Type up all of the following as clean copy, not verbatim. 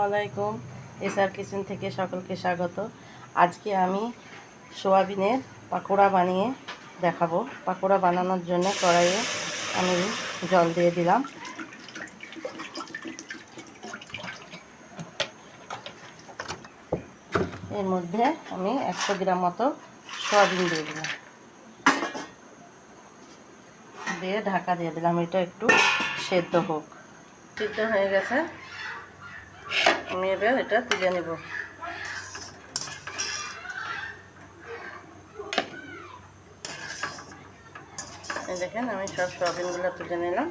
আলাইকুম। SR kitchen থেকে সকলকে স্বাগত। আজকে আমি সোয়াবিনের পাকোড়া বানিয়ে দেখাবো। পাকোড়া বানানোর জন্য কড়াইয়ে আমি জল দিয়ে দিলাম। এর মধ্যে আমি 100 গ্রাম মতো সোয়াবিন দিয়ে দিলাম, দিয়ে ঢাকা দিয়ে দিলাম। এটা একটু সেদ্ধ হোক। সিদ্ধ হয়ে গেছে, আমি এবার এটা তুলে নেব। এই দেখেন আমি সব সোয়াবিনগুলো তুলে নিলাম।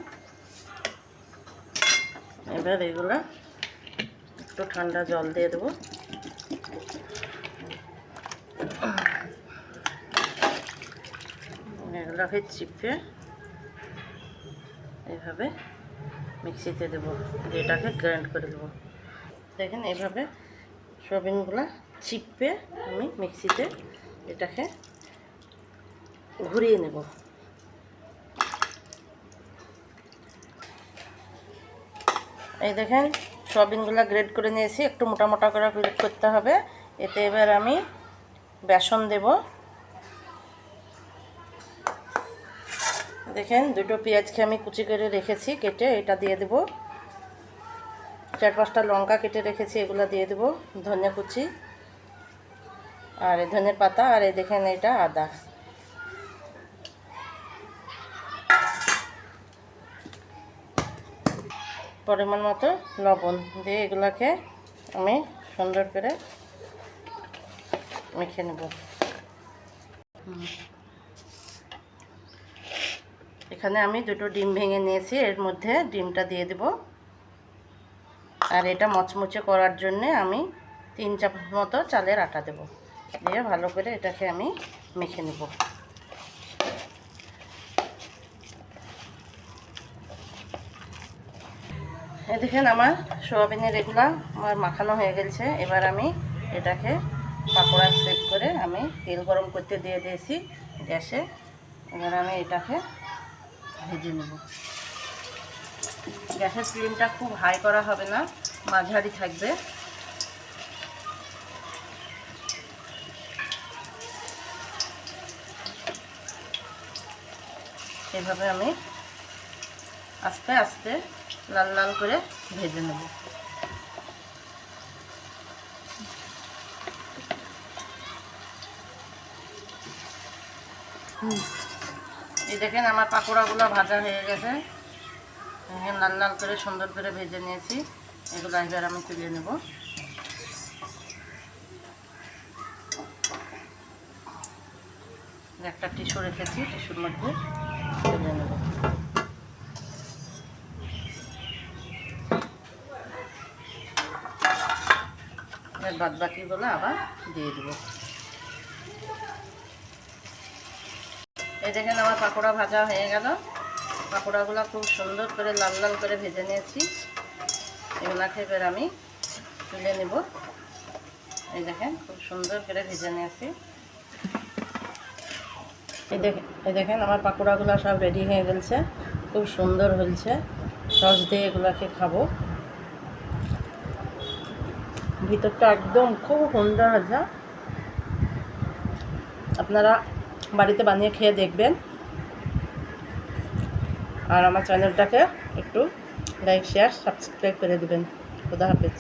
এবার এগুলো একটু ঠান্ডা জল দিয়ে দেবো। এগুলোকে চিপে এইভাবে মিক্সিতে দেবো, এটাকে গ্রাইন্ড করে দেবো। দেখেন এইভাবে সোয়াবিনগুলো চিপে আমি মিক্সিতে এটাকে ঘুরিয়ে নেব। এই দেখেন সোয়াবিনগুলো গ্রেড করে নিয়েছি, একটু মোটা মোটা করে গ্রেড করতে হবে। এতে এবার আমি বেসন দেব। দেখেন দুটো পেঁয়াজকে আমি কুচি করে রেখেছি কেটে, এটা দিয়ে দেব। 4-5টা লঙ্কা কেটে রেখেছি, এগুলো দিয়ে দেব। ধনিয়া কুচি আর এই ধনের পাতা, আর এই দেখেন এটা আদা। পরিমাণ মতো লবণ দিয়ে এগুলোকে আমি সুন্দর করে মেখে নেব। এখানে আমি দুটো ডিম ভেঙে নিয়েছি, এর মধ্যে ডিমটা দিয়ে দেব। আর এটা মচমচে করার জন্যে আমি 3 চামচ মতো চালের আটা দেব, দিয়ে ভালো করে এটাকে আমি মেখে নেব। এই দেখেন আমার সোয়াবিনের এগুলো আমার মাখানো হয়ে গেছে। এবার আমি এটাকে পাকোড়া শেপ করে আমি তেল গরম করতে দিয়ে দিয়েছি গ্যাসে। এবার আমি এটাকে ভেজে নেব। গ্যাসের ফ্লেমটা খুব হাই করা হবে না, মাঝারি থাকবে। এভাবে আমি আস্তে আস্তে লাল লাল করে ভেজে নেব। এই দেখেন আমার পাকোড়াগুলো ভাজা হয়ে গেছে, লাল লাল করে সুন্দর করে ভেজে নিয়েছি। এগুলো এবার আমি তুলে নেব। একটা টিস্যু রেখেছি, টিস্যুর মধ্যে তুলে নেব। বাদ বাকিগুলো আবার দিয়ে দেবো। এই দেখেন আমার পাকোড়া ভাজা হয়ে গেল। পাকোড়াগুলো খুব সুন্দর করে লাল লাল করে ভেজে নিয়েছি। এগুলাকে এবার আমি তুলে নেব। এই দেখেন খুব সুন্দর করে ভেজে নিয়েছি। এই দেখেন আমার পাকোড়াগুলো সব রেডি হয়ে গেছে, খুব সুন্দর হয়েছে। সস দিয়ে এগুলাকে খাবো। ভিতরটা একদম খুব সুন্দর ভাজা। আপনারা বাড়িতে বানিয়ে খেয়ে দেখবেন, আর আমার চ্যানেলটাকে একটু লাইক শেয়ার সাবস্ক্রাইব করে দেবেন। খুদা হাফেজ।